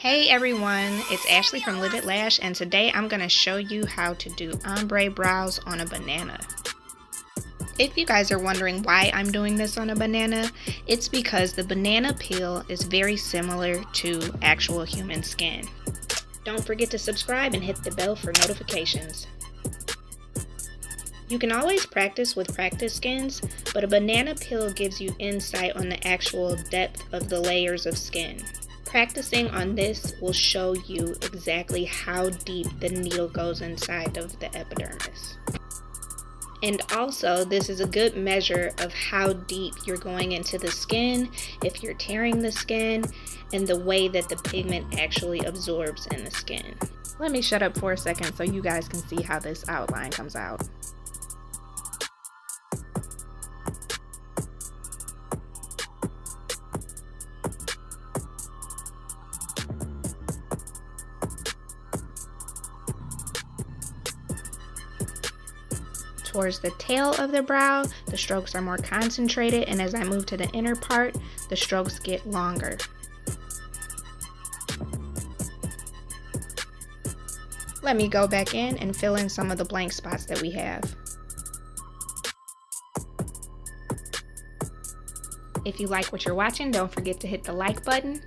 Hey everyone, it's Ashley from Livid Lash, and today I'm going to show you how to do ombre brows on a banana. If you guys are wondering why I'm doing this on a banana, it's because the banana peel is very similar to actual human skin. Don't forget to subscribe and hit the bell for notifications. You can always practice with practice skins, but a banana peel gives you insight on the actual depth of the layers of skin. Practicing on this will show you exactly how deep the needle goes inside of the epidermis. And also, this is a good measure of how deep you're going into the skin, if you're tearing the skin, and the way that the pigment actually absorbs in the skin. Let me shut up for a second so you guys can see how this outline comes out. Towards the tail of the brow, the strokes are more concentrated, and as I move to the inner part, the strokes get longer. Let me go back in and fill in some of the blank spots that we have. If you like what you're watching, don't forget to hit the like button.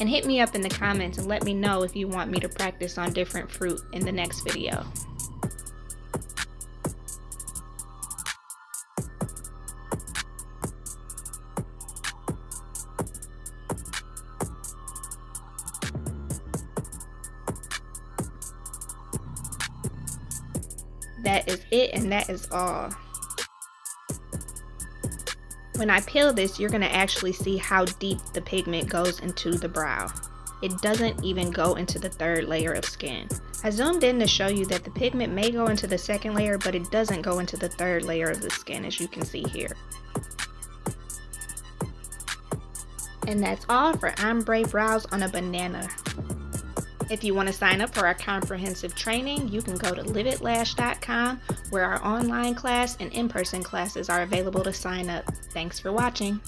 And hit me up in the comments and let me know if you want me to practice on different fruit in the next video. That is it, and that is all. When I peel this, you're going to actually see how deep the pigment goes into the brow. It doesn't even go into the third layer of skin. I zoomed in to show you that the pigment may go into the second layer, but it doesn't go into the third layer of the skin, as you can see here. And that's all for ombre brows on a banana. If you want to sign up for our comprehensive training, you can go to lividlash.com, where our online class and in-person classes are available to sign up. Thanks for watching.